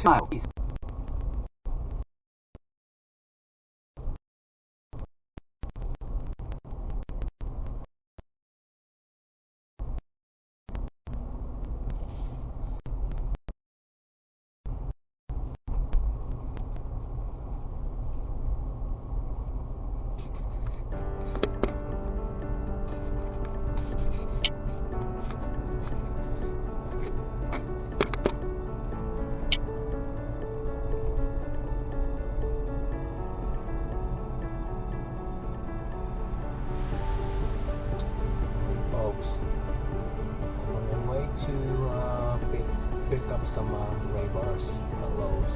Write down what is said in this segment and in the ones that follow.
miles east. Folks, I'm on my way to pick up some rebars at Lowe's.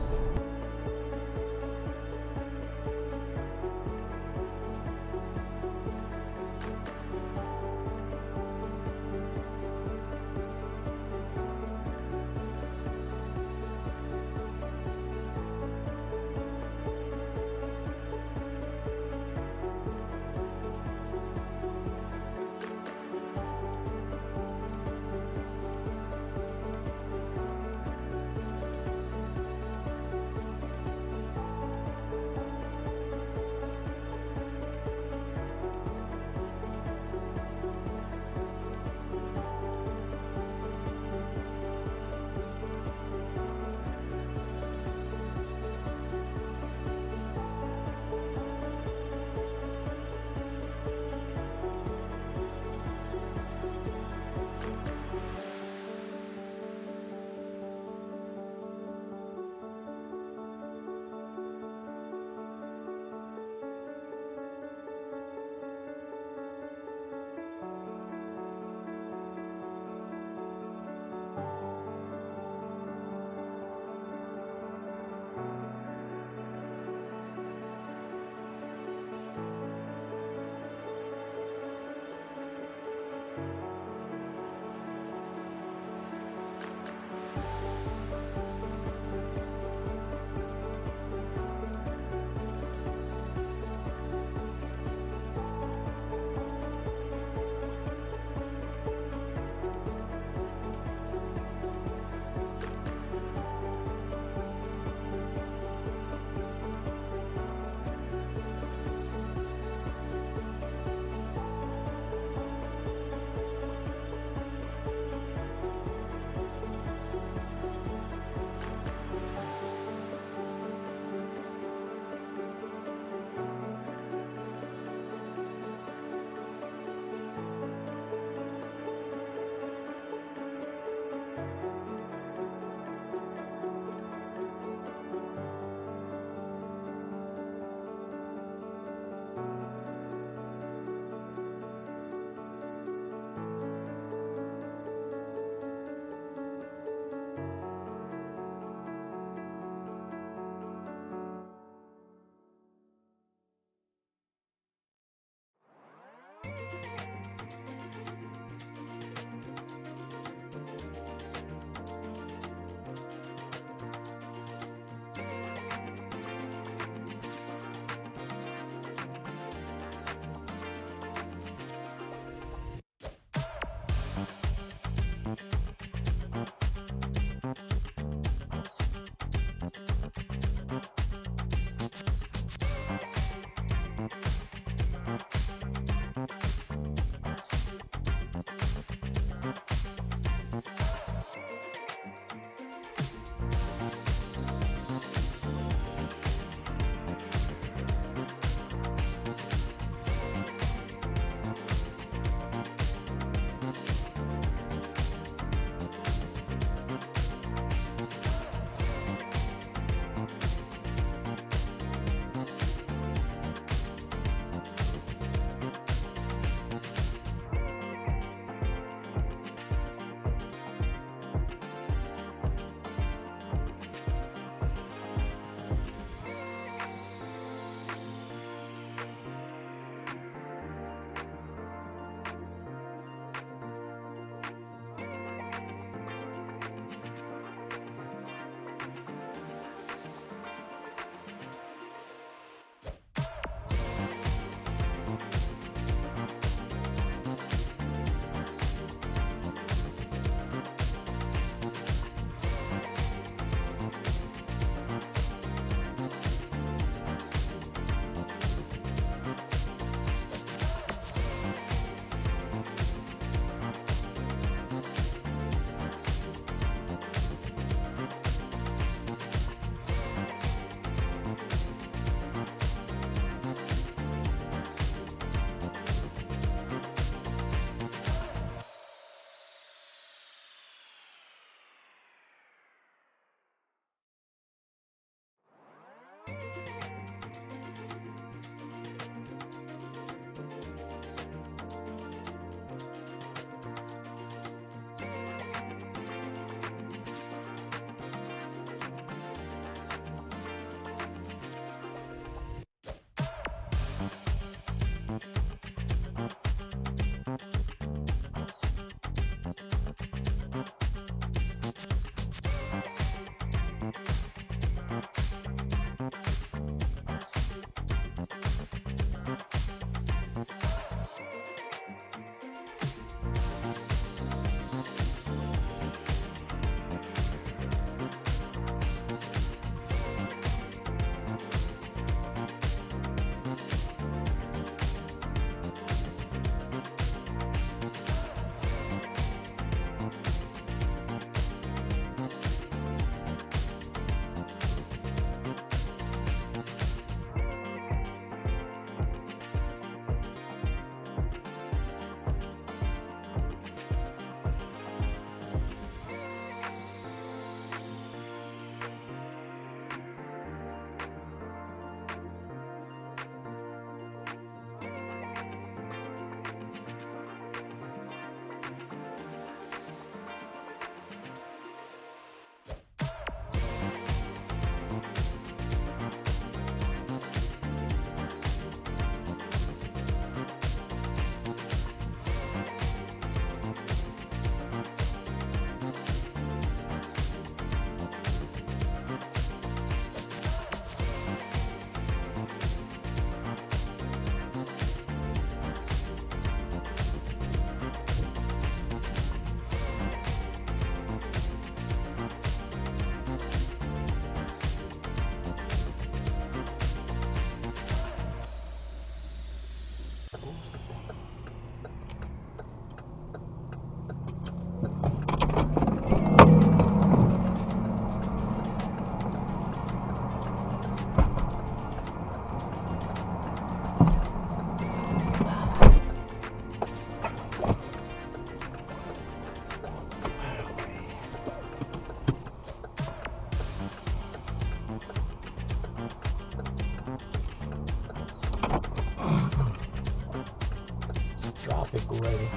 It's traffic already.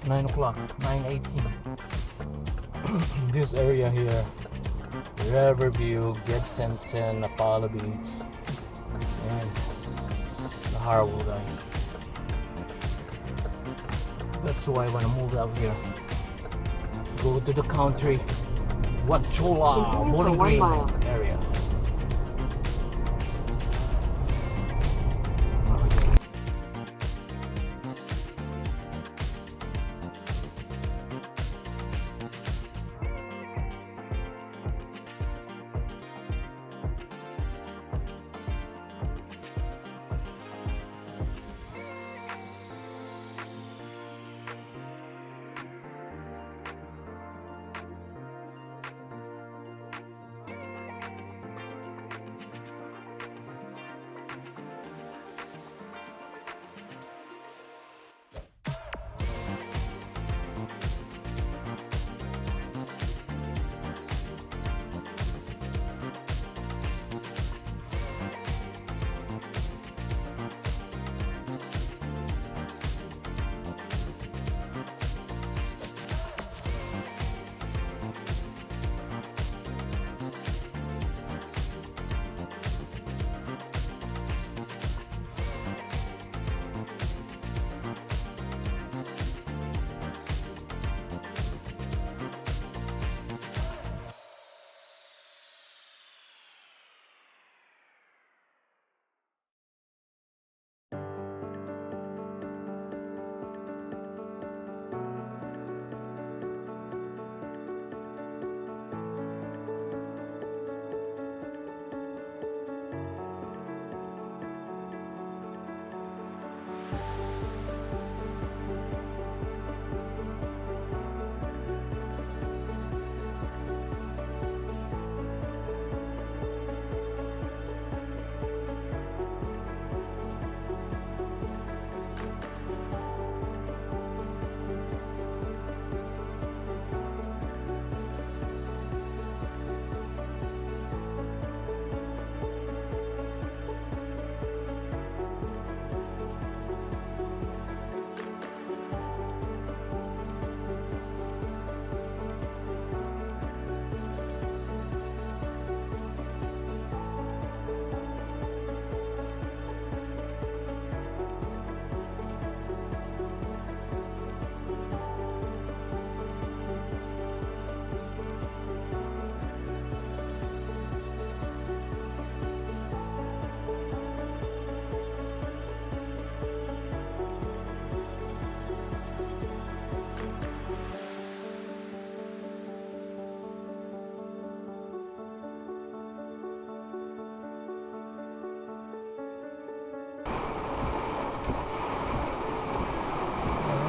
9 o'clock, 9:18. This area here, Riverview, Gibson, Apollo Beach, and the Harwood guys. That's why I want to move out here. Go to the country. Wachola, Bowling Green area.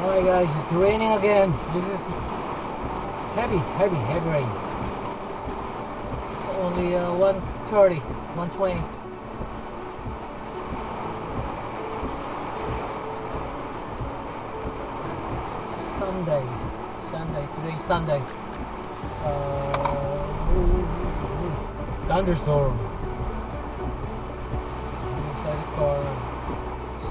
Alright guys, it's raining again. This is heavy rain. It's only 1:30, 1:20. Sunday, today's Sunday. Thunderstorm.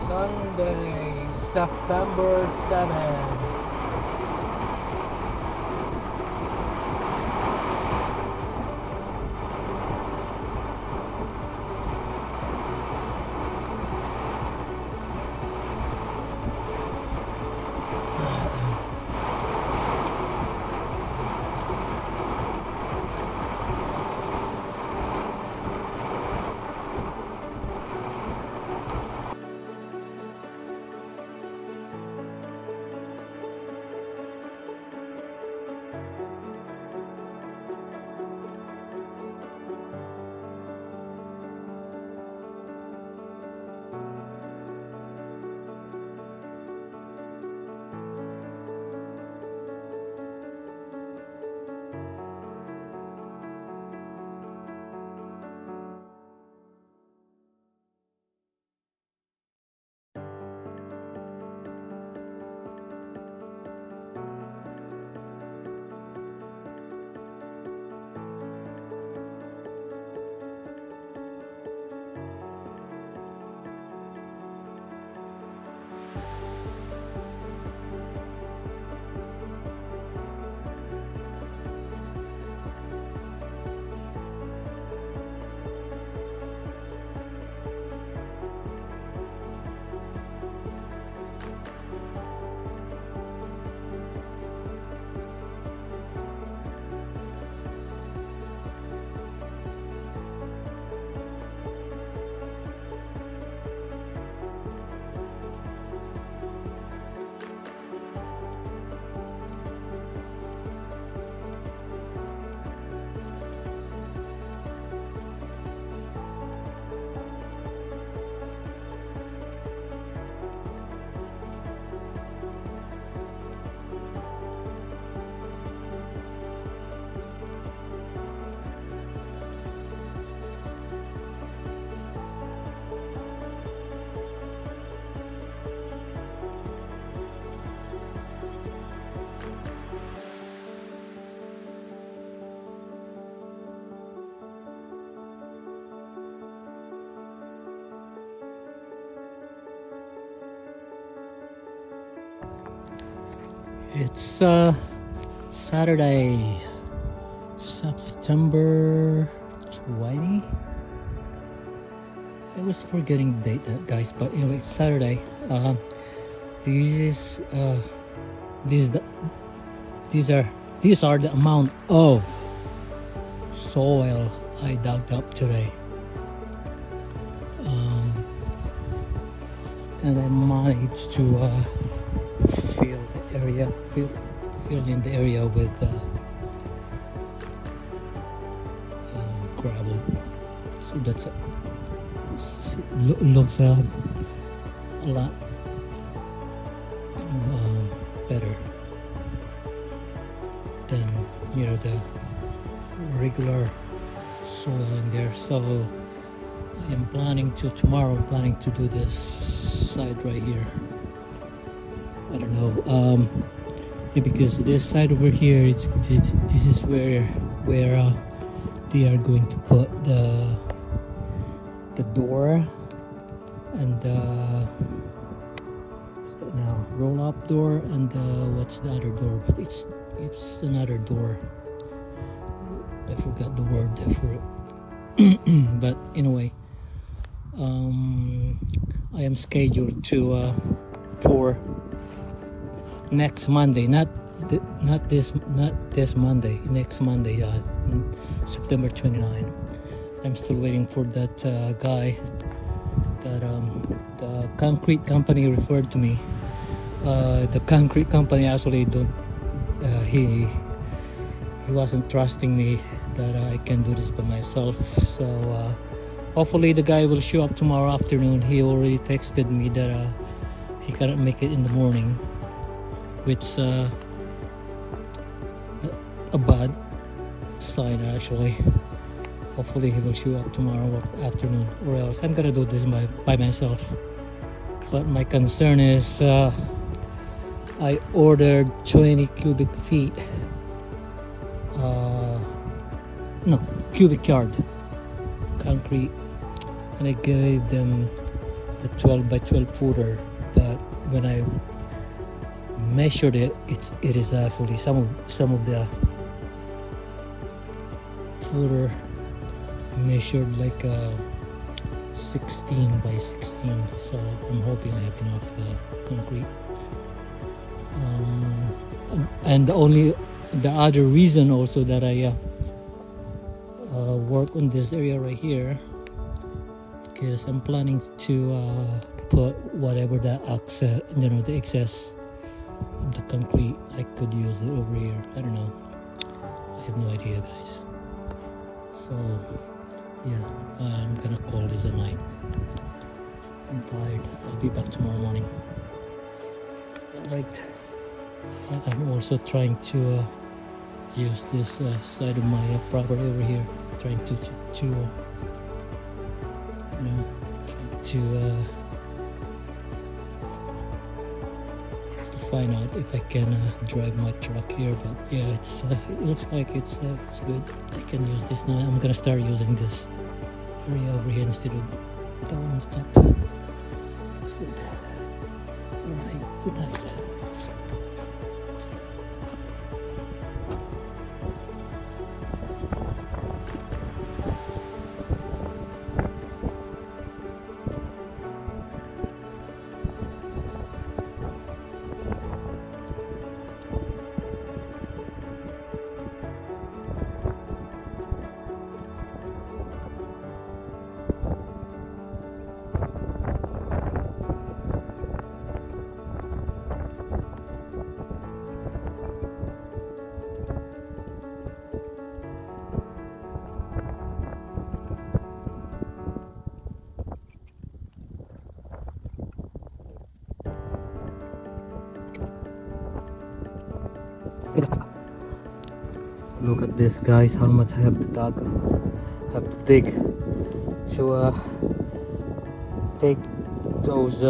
Sunday, September 7th. It's Saturday, September 20. I was forgetting the date, guys. But anyway, it's Saturday. This is these the these are the amount of soil I dug up today. And I managed to fill the area, fill in the area with gravel. So that's looks a lot better than the regular soil in there. So I am planning to tomorrow. I'm planning to do this side right here. I don't know, because this side over here, this is where they are going to put the door and what's that now, roll up door, and what's the other door, but it's another door. I forgot the word for it. But anyway, I am scheduled to pour next Monday, not this Monday, next Monday, September 29. I'm still waiting for that guy that the concrete company referred to me. The concrete company actually don't he wasn't trusting me that I can do this by myself. So hopefully the guy will show up tomorrow afternoon. He already texted me that he cannot make it in the morning, which a bad sign actually. Hopefully he will show up tomorrow afternoon, or else I'm gonna do this by myself. But my concern is I ordered 20 cubic feet, no, cubic yard concrete, and I gave them the 12 by 12 footer. But when I measured it, it is actually some of the footer measured like 16 by 16. So I'm hoping I have enough concrete. And the other reason also that I work on this area right here, because I'm planning to put whatever the excess, the excess of the concrete, I could use it over here. I don't know. I have no idea, guys. So yeah, I'm gonna call this a night. I'm tired. I'll be back tomorrow morning. Alright. I'm also trying to use this side of my property over here, trying to find out if I can drive my truck here. But yeah, it looks like it's good. I can use this now. I'm gonna start using this area over here instead of that one on the top. Looks good. Alright, good night. Look at this, guys, how much I have to dig to take those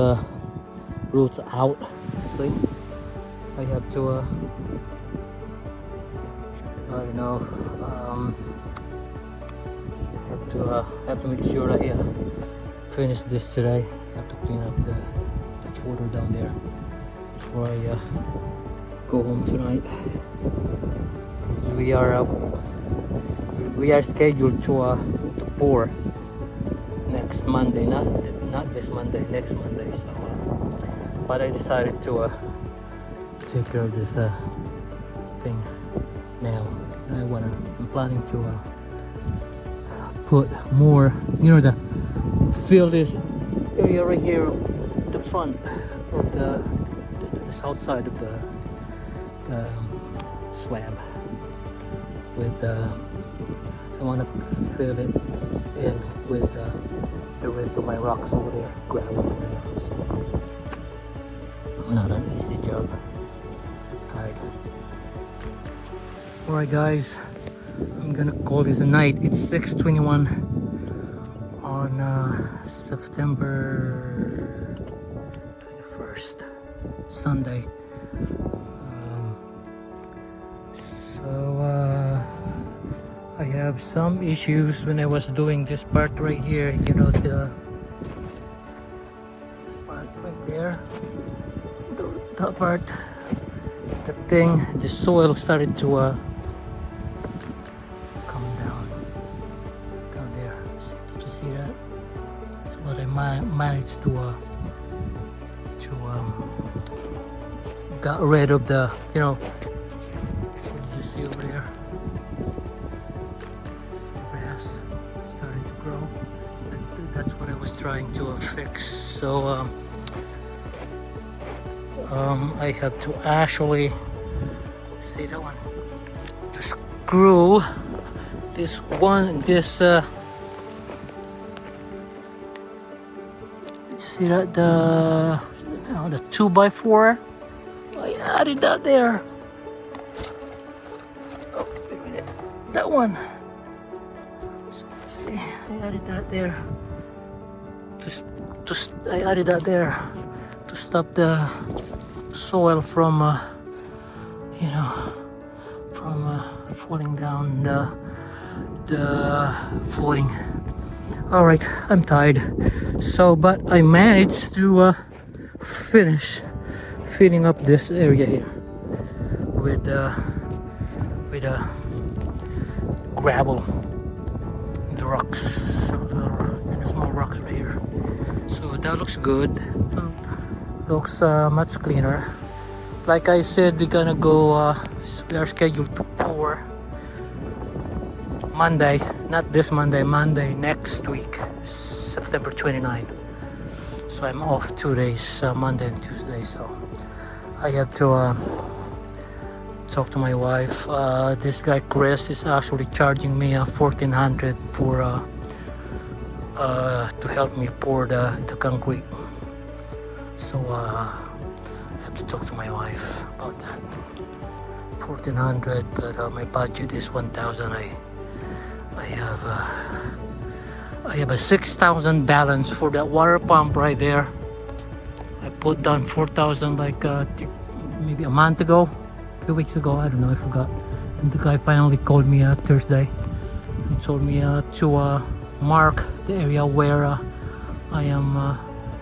roots out. See, I have to I don't know, have to make sure I finish this today. I have to clean up the footer down there before I go home tonight because we are scheduled to pour next Monday, not this Monday, next Monday. So, but I decided to take care of this thing now. I'm planning to put more, fill this area right here, the front of the south side of the slab with I want to fill it in with the rest of my rocks over there, gravel over there. So, not an easy job. Tired. Alright guys, I'm gonna call this a night. It's 6:21 on September 21st, Sunday. I have some issues when I was doing this part right here, this part right there, that part, the thing, the soil started to come down there. Did you see that? That's what I managed to got rid of the, what did you see over there? Starting to grow. That's what I was trying to fix. So I have to actually see that one to screw this see that the 2x4. I added that there. Oh, wait a minute. That one. See, I added that there. I added that there to stop the soil from, falling down the footing. All right, I'm tired. So, but I managed to finish filling up this area here with gravel. The rocks, the small rocks right here. So that looks good. Looks much cleaner. Like I said, we're gonna go. We are scheduled to pour Monday, not this Monday. Monday next week, September 29. So I'm off 2 days, Monday and Tuesday. So I have to talk to my wife. This guy Chris is actually charging me $1,400 for to help me pour the concrete. So I have to talk to my wife about that. $1,400, but my budget is $1,000. I have a 6,000 balance for that water pump right there. I put down 4,000 like maybe a month ago. Few weeks ago, I don't know, I forgot. And the guy finally called me Thursday and told me to mark the area where I am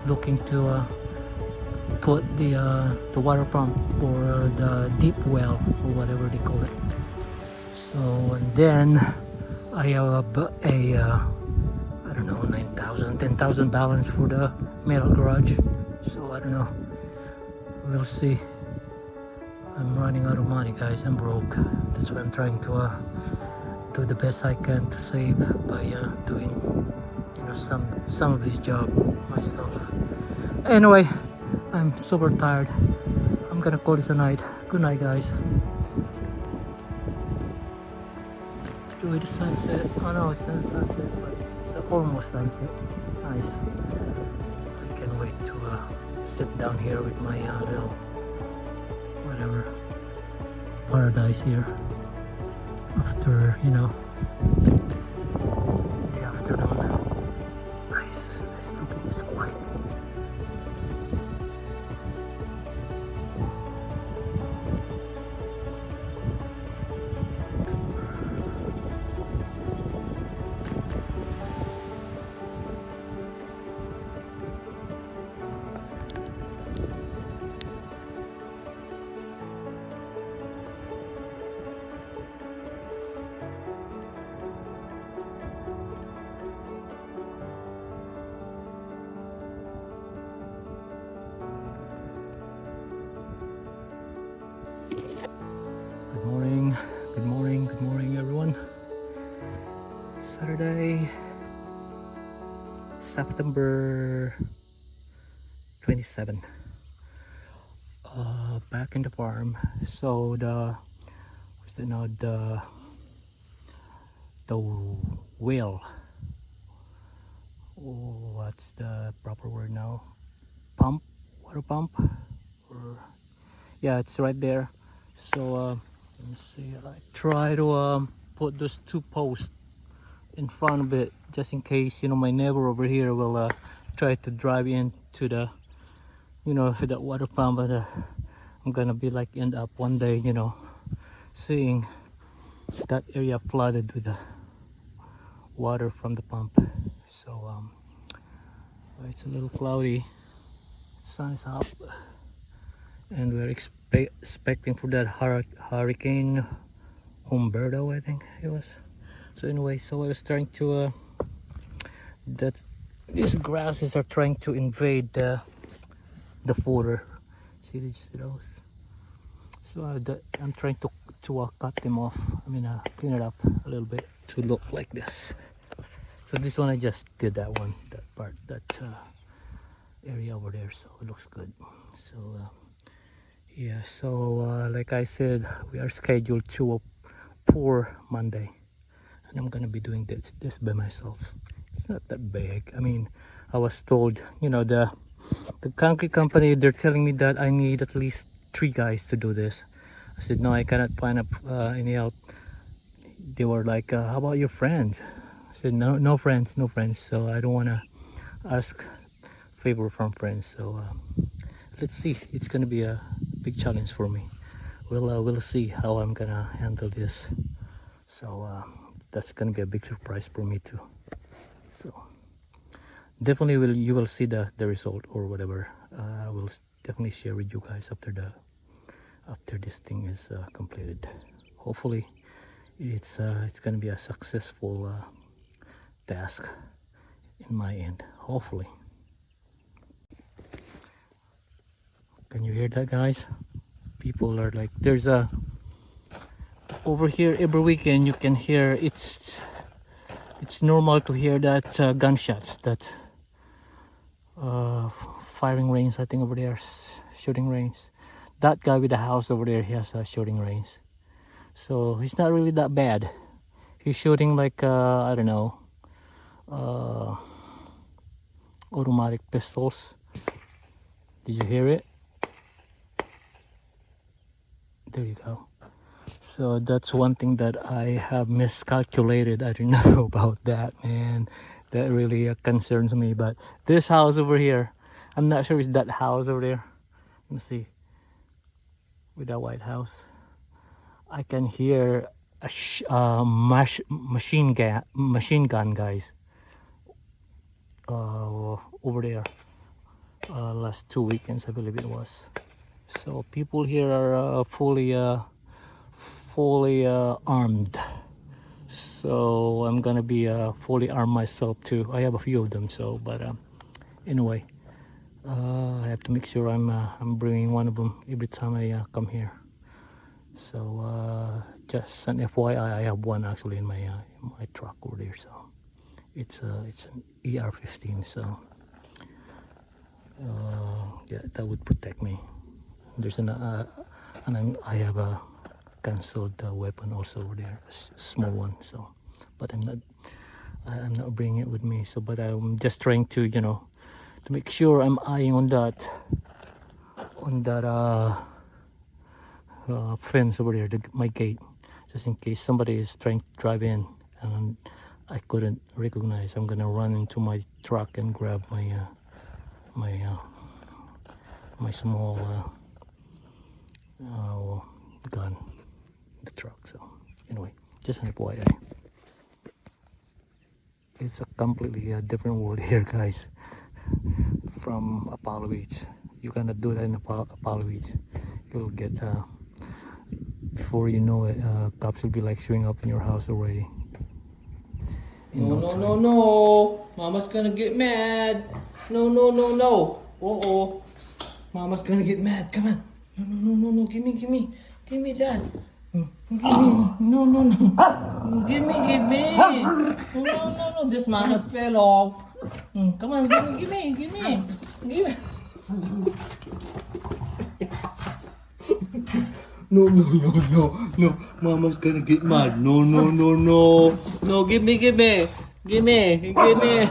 looking to put the water pump or the deep well or whatever they call it. So, and then I have I don't know, 9,000, 10,000 balance for the metal garage. So I don't know, we'll see. I'm running out of money, guys. I'm broke. That's why I'm trying to do the best I can to save by doing, some of this job myself. Anyway, I'm super tired. I'm gonna call this a night. Good night, guys. Enjoy the sunset. Oh no, it's not sunset, but it's almost sunset. Nice. I can't wait to sit down here with my little whatever paradise here after the afternoon. Nice. Look at this quiet. September 27. Back in the farm. So the wheel. Oh, what's the proper word now? Pump, water pump, or yeah, it's right there. So let me see. I try to put those two posts in front of it, just in case my neighbor over here will try to drive into the that water pump, but I'm gonna be like end up one day seeing that area flooded with the water from the pump. So it's a little cloudy, the sun is up, and we're expecting for that hurricane Humberto, I think it was. So anyway, so I was trying to that these grasses are trying to invade the fodder. See those? So I'm trying to cut them off. I mean, clean it up a little bit to look like this. So this one I just did that part, that area over there. So it looks good. So yeah. So like I said, we are scheduled to pour Monday, and I'm gonna be doing this by myself. It's not that big. I mean, I was told, the concrete company, they're telling me that I need at least 3 guys to do this. I said no, I cannot find any help. They were like, how about your friend? I said no friends. So I don't want to ask favor from friends. So let's see. It's gonna be a big challenge for me. We'll see how I'm gonna handle this. So that's gonna be a big surprise for me too. So definitely you will see the result or whatever. I will definitely share with you guys after this thing is completed. Hopefully it's gonna be a successful task in my end. Hopefully. Can you hear that, guys? People are like, there's a over here every weekend you can hear it's normal to hear that gunshots, that firing range. I think over there, shooting range. That guy with the house over there, he has a shooting range. So he's not really that bad. He's shooting like I don't know, automatic pistols. Did you hear it? There you go. So that's one thing that I have miscalculated. I don't know about that, man. That really concerns me. But this house over here, I'm not sure it's that house over there. Let's see. With that white house, I can hear a machine gun guys over there. Last 2 weekends, I believe it was. So people here are fully armed. So I'm gonna be fully armed myself too. I have a few of them. So, but anyway, I have to make sure I'm bringing one of them every time I come here. So just an FYI, I have one actually in my truck over there. So it's an ER-15. So yeah, that would protect me. There's and I have a concealed weapon also over there, a small one. So, but I'm not bringing it with me. So, but I'm just trying to to make sure I'm eyeing on that fence over there, my gate, just in case somebody is trying to drive in and I couldn't recognize. I'm gonna run into my truck and grab my my small gun in the truck. So anyway, just an FYI. It's a completely different world here, guys, from Apollo Beach. You cannot do that in Apollo Beach. You'll get before you know it, cops will be like showing up in your house already. No. Mama's gonna get mad. No. Mama's gonna get mad. Come on. No. Give me that. No, no, no. Give me, give me. No, no, no. This mama's fell off. Come on, give me, give me, give me. Give me. No, no, no, no, no. Mama's gonna get mad. No, no, no, no. No, give me, give me. Give me, give me.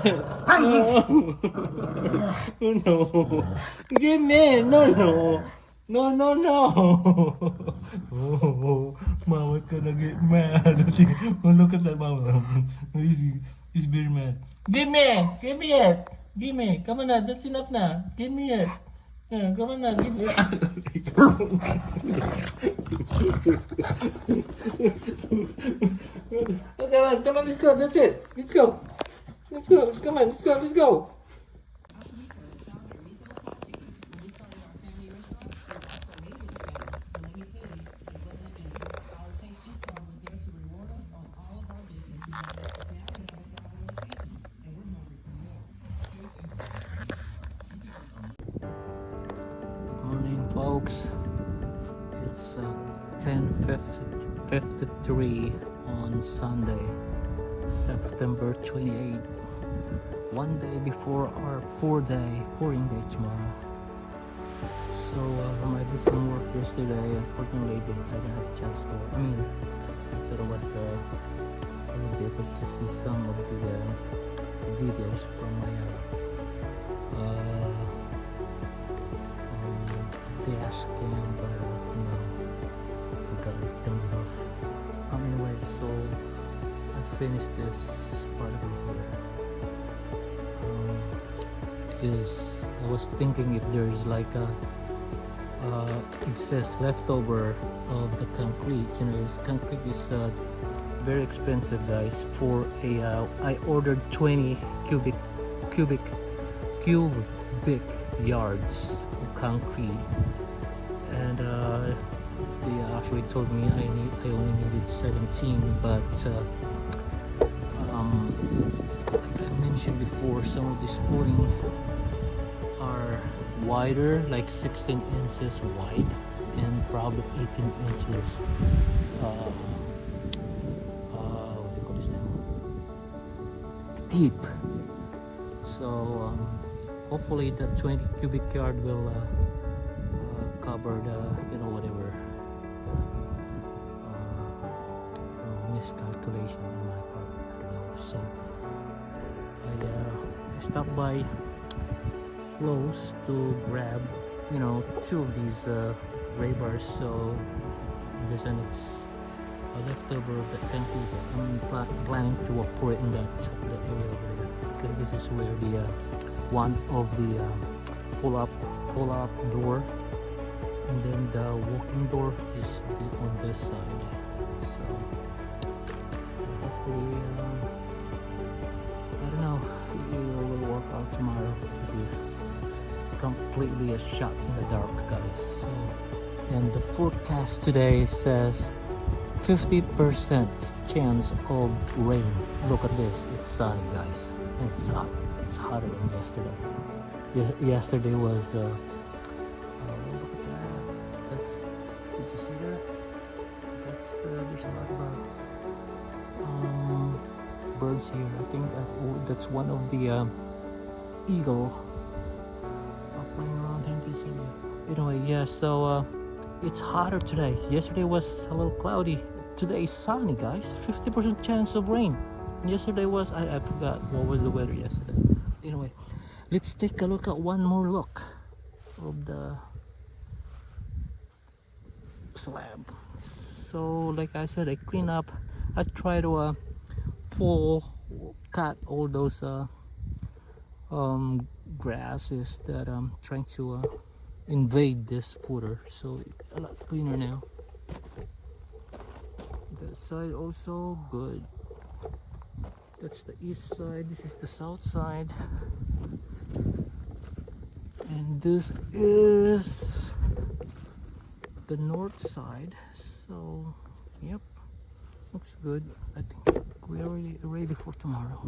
No. No. Give me. No, no. No, no, no. Oh, Mama's gonna get mad. Oh, look at that mama. He's very mad. Give me. Give me it. Give me. Come on now. That's enough now. Give me it. Come on now. Give me it. Come on, let's go. That's it. Let's go. Let's go. Come on, let's go. Let's go. Morning, folks. It's 10:53 on Sunday, September 28. One day before our pouring day tomorrow. So I did some work yesterday. Unfortunately, I didn't have a chance to. I thought I was I would be able to see some of the videos from my dash cam, but no, I forgot to turn it off. Anyway, so I finished this part of it because I was thinking if there's like a excess leftover of the concrete. You know, this concrete is very expensive, guys. For a I ordered 20 cubic yards of concrete, and they actually told me I only needed 17, but like I mentioned before, some of this footing are wider, like 16 inches wide and probably 18 inches what do you call this now, deep. So hopefully that 20 cubic yard will cover the, you know, whatever the miscalculation on my part. I don't know. So I stopped by Lowe's to grab, you know, 2 of these rebars. So there's a leftover of that concrete. I'm planning to pour it in that area over there, because this is where the one of the pull up door, and then the walking door is on this side. So hopefully I don't know, it will work out tomorrow. This is completely a shot in the dark, guys. So, and the forecast today says 50% chance of rain. Look at this, it's sunny, guys. It's hot. It's hotter than yesterday. Yesterday was look at that. That's, did you see that? That's there's a lot of birds here. I think that's one of the eagle flying around here. Do you see that? Anyway, yeah. So it's hotter today. Yesterday was a little cloudy. Today is sunny, guys. 50% chance of rain. Yesterday was, I forgot what was the weather yesterday. Anyway, let's take a look at one more look of the slab. So like I said, I clean up. I try to cut all those grasses that I'm trying to invade this footer. So it's a lot cleaner now. That side also good. That's the east side. This is the south side, and this is the north side. So yep, looks good. I think we're ready for tomorrow.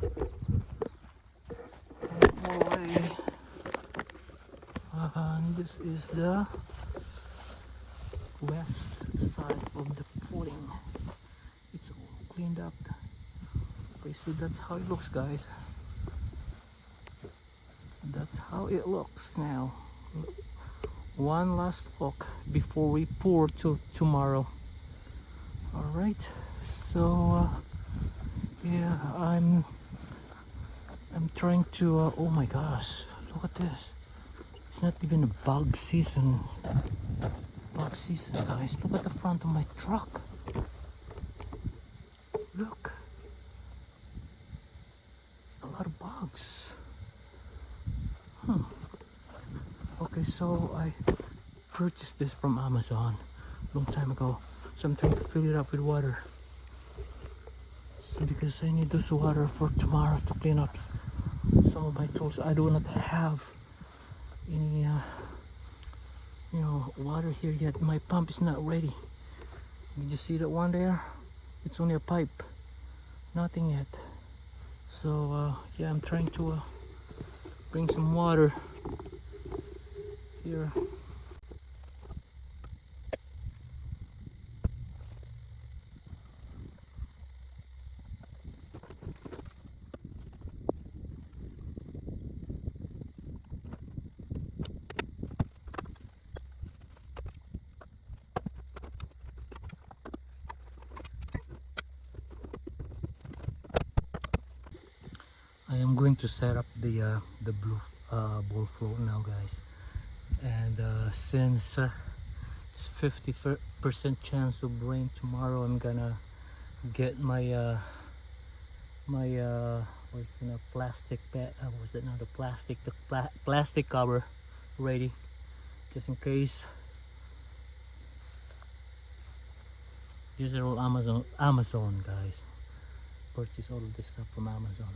And this is the west side of the footing. footing. It's all cleaned up. Okay, so that's how it looks, guys. That's how it looks now. One last look before we pour till tomorrow. All right, so yeah, I'm trying to oh my gosh, look at this. It's not even a bug season. Bug season, guys. Look at the front of my truck. Look, a lot of bugs. Okay, so I purchased this from Amazon a long time ago. So I'm trying to fill it up with water. So because I need this water for tomorrow to clean up some of my tools. I do not have any you know, water here yet. My pump is not ready. Did you see that one there? It's only a pipe, nothing yet. So yeah, I'm trying to bring some water here. I am going to set up the blue ball float now, guys. And since it's 50% chance of rain tomorrow, I'm gonna get my my what's in a plastic bag? Was that not a plastic? The plastic cover ready, just in case. These are all Amazon, guys. Purchase all of this stuff from Amazon.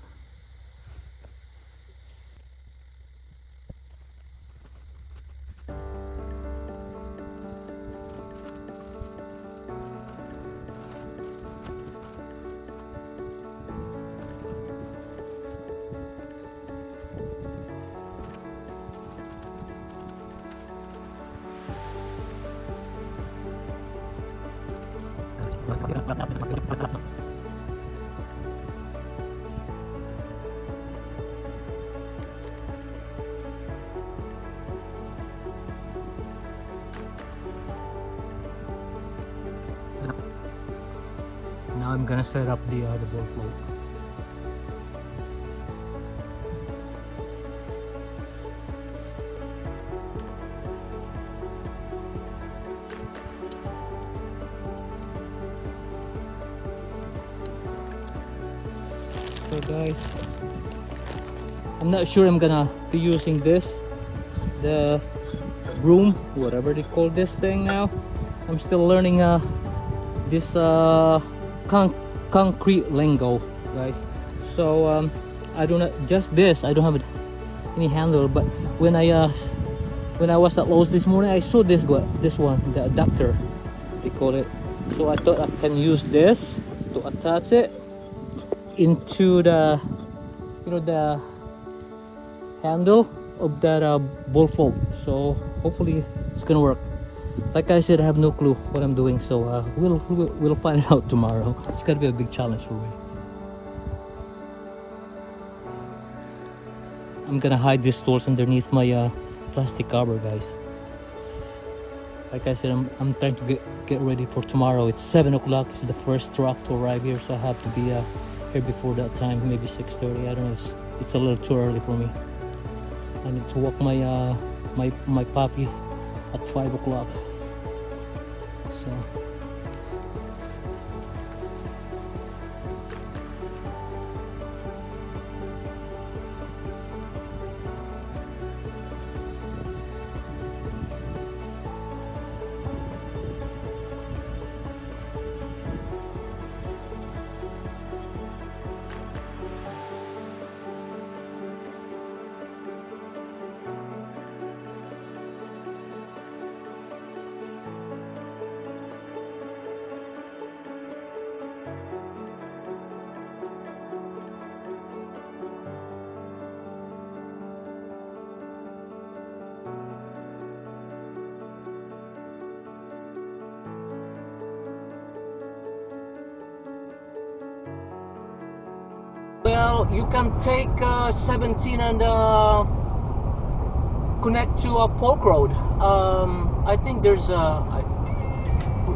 Now I'm gonna set up the ball float. So guys, I'm not sure I'm gonna be using this, the broom, whatever they call this thing now. I'm still learning this concrete lingo, guys. So I don't know, just this, I don't have any handle, but when I was at Lowe's this morning, I saw this one, the adapter they call it. So I thought I can use this to attach it into the, you know, the handle of that ball float. So hopefully it's gonna work. Like I said, I have no clue what I'm doing, so we'll find it out tomorrow. It's gonna be a big challenge for me. I'm gonna hide these tools underneath my plastic cover, guys. Like I said, I'm trying to get ready for tomorrow. It's 7 o'clock. It's the first truck to arrive here, so I have to be here before that time, maybe 6:30. I don't know. It's a little too early for me. I need to walk my puppy at 5 o'clock. So you can take 17 and connect to a Polk Road. I think there's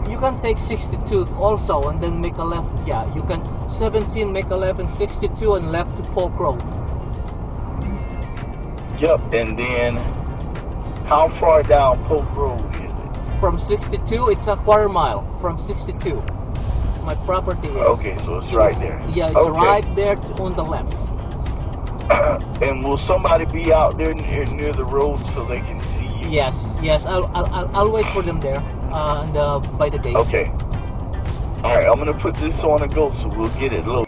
you can take 62 also and then make a left. Yeah, you can 17 make a left and 62 and left to Polk Road. Yep, and then how far down Polk Road is it? From 62, it's a quarter mile from 62. My property is. Okay, so it's right there. Yeah, it's Okay. right there on the left. And will somebody be out there near the road so they can see you? Yes, I'll wait for them there and by the gate. Okay. All right, I'm gonna put this on a go so we'll get it loaded.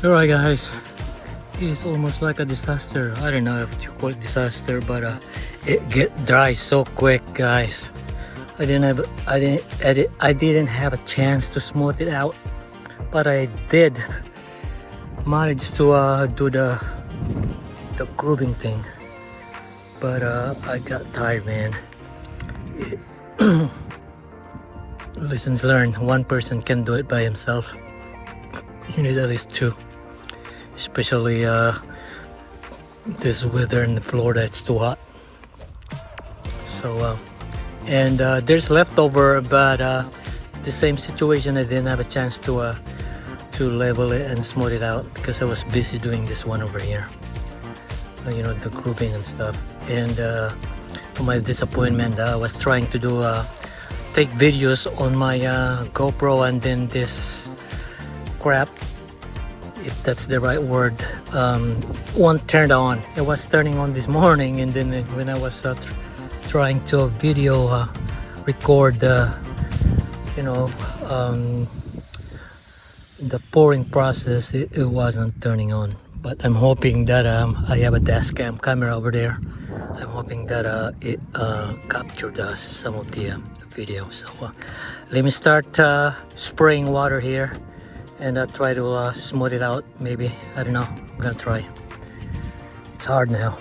Alright guys, this is almost like a disaster. I don't know if you call it disaster, but it get dry so quick, guys. I didn't have a chance to smooth it out, but I did manage to do the grooving thing. but I got tired, man. Lessons learned. One person can do it by himself. You need at least two, especially this weather in Florida. It's too hot. So and there's leftover, but the same situation. I didn't have a chance to level it and smooth it out because I was busy doing this one over here. You know, the grouping and stuff. And to my disappointment, I was trying to do take videos on my GoPro, and then this crap, if that's the right word, won't turn on. It was turning on this morning, and then when I was trying to video record you know, the pouring process, it wasn't turning on. But I'm hoping that I have a dash cam camera over there. I'm hoping that it captured some of the video. So let me start spraying water here, and I'll try to smooth it out. Maybe, I don't know, I'm gonna try. It's hard now.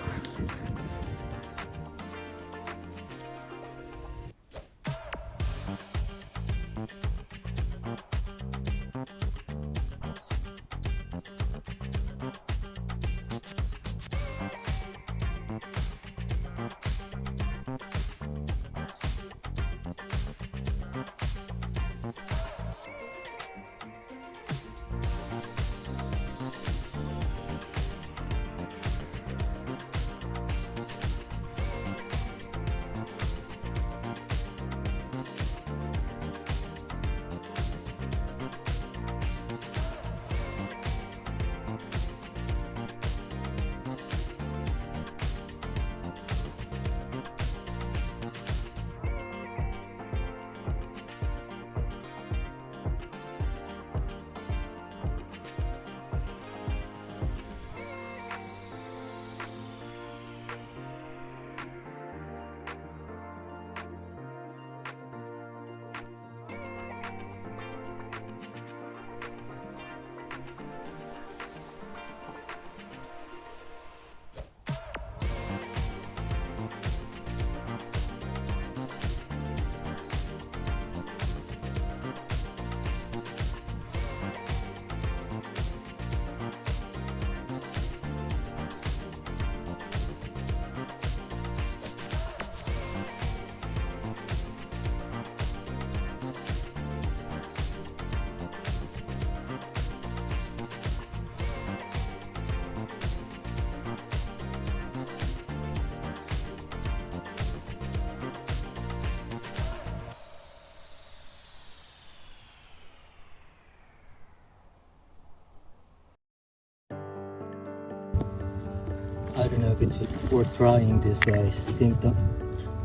I don't know if it's worth trying this, guys. Seeing the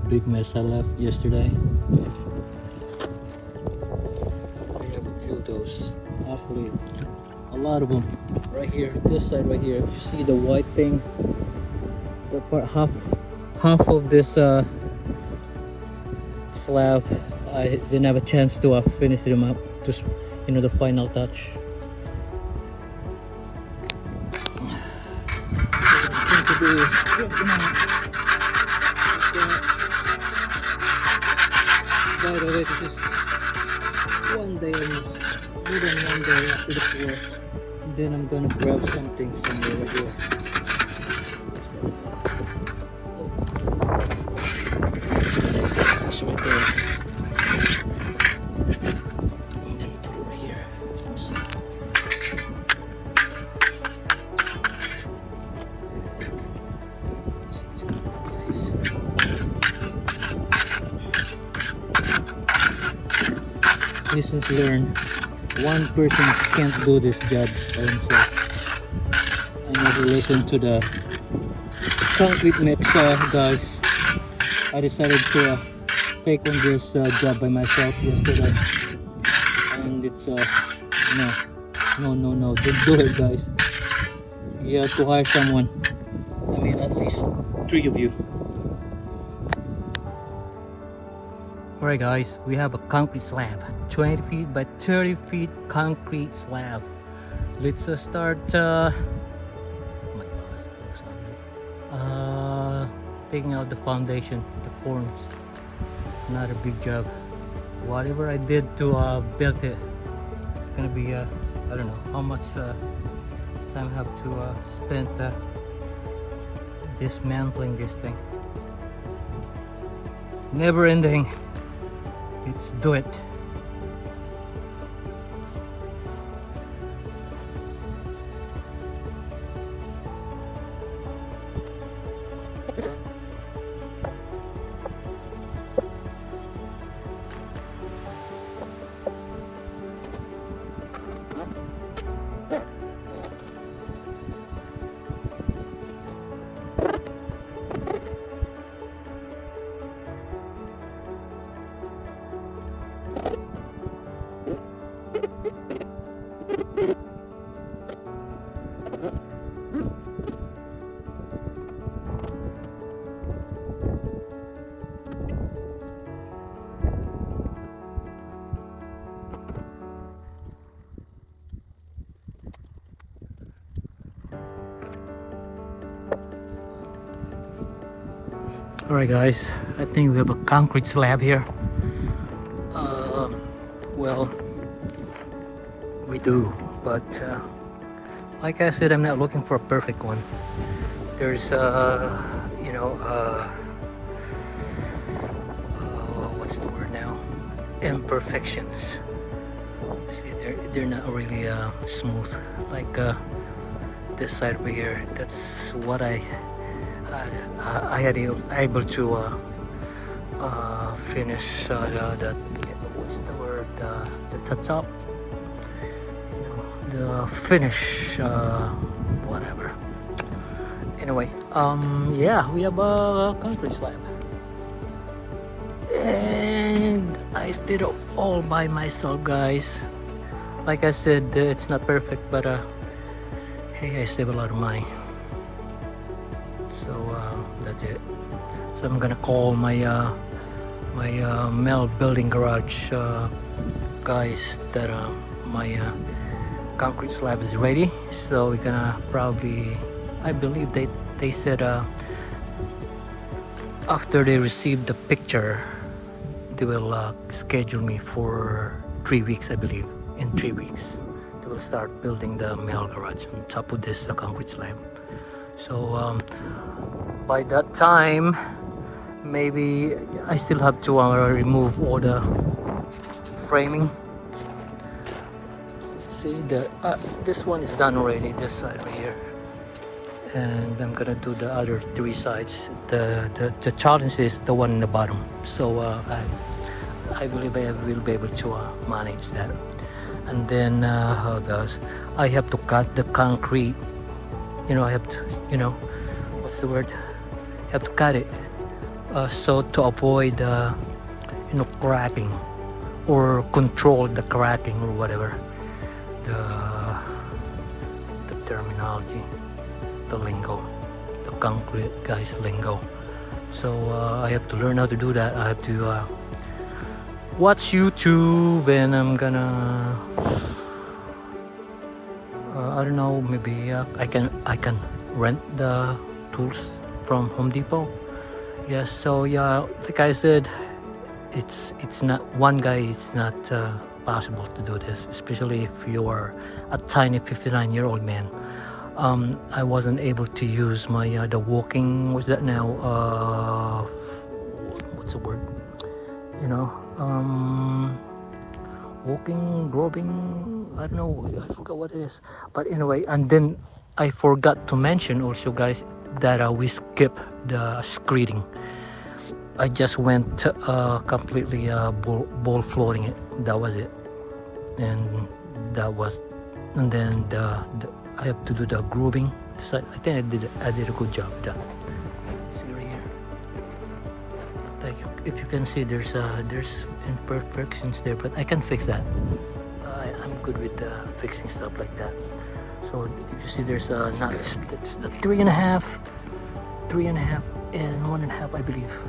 big mess I left yesterday. I have a few of those. Actually, a lot of them. Right here, this side right here. You see the white thing? The part, half of this slab, I didn't have a chance to finish them up. Just, you know, the final touch. By the way, this is one day, more than one day after the tour. And then I'm gonna grab something somewhere right here. It's right there. And then put it right here. Lessons learned. One person can't do this job by himself. I never listened to the concrete mix guys. I decided to take on this job by myself yesterday, and it's no, don't do it, guys. You have to hire someone. I mean, at least 3 of you. Alright guys, we have a concrete slab, 20 feet by 30 feet concrete slab. Let's start oh my gosh, taking out the foundation, the forms. Not a big job. Whatever I did to build it, it's gonna be I don't know how much time I have to spend dismantling this thing. Never ending. Let's do it. Alright guys, I think we have a concrete slab here. Well, we do, but like I said, I'm not looking for a perfect one. There's you know, what's the word now? Imperfections. See, they're not really smooth like this side over here. That's what I had able to finish the what's the word, the top, you know, the finish, whatever. Anyway, yeah, we have a concrete slab, and I did it all by myself, guys. Like I said, it's not perfect, but hey, I save a lot of money. So that's it. So I'm gonna call my Mel Building Garage guys that my concrete slab is ready. So we're gonna probably, I believe they said after they receive the picture, they will schedule me for 3 weeks. I believe in 3 weeks they will start building the Mel Garage on top of this concrete slab. So by that time, maybe I still have to remove all the framing. See, this one is done already, this side right here, and I'm gonna do the other 3 sides. The challenge is the one in the bottom, so I believe I will be able to manage that. And then guys, I have to cut the concrete. You know, I have to, you know, what's the word? I have to cut it so to avoid, you know, cracking or control the cracking or whatever. The terminology, the lingo, the concrete guys lingo. So I have to learn how to do that. I have to watch YouTube, and I'm gonna. I don't know, maybe I can rent the tools from Home Depot. Yes, so yeah, like I said, it's not one guy. It's not possible to do this, especially if you are a tiny 59-year-old man. I wasn't able to use my the walking. What's that now? What's the word? You know, walking, groping. I don't know, I forgot what it is, but anyway. And then I forgot to mention also, guys, that we skipped the screeding. I just went completely ball floating it. That was it, and then I have to do the grooving. So I think I did a good job with that. See right here, like if you can see, there's imperfections there, but I can fix that. I'm good with fixing stuff like that. So if you see, there's a notch. That's the 3.5, and 1.5, I believe.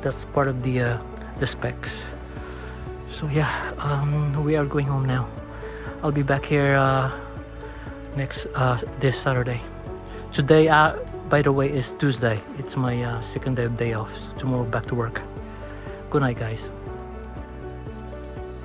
That's part of the specs. So yeah, we are going home now. I'll be back here next this Saturday. Today, By the way, it's Tuesday. It's my second day of day off. So tomorrow back to work. Good night, guys.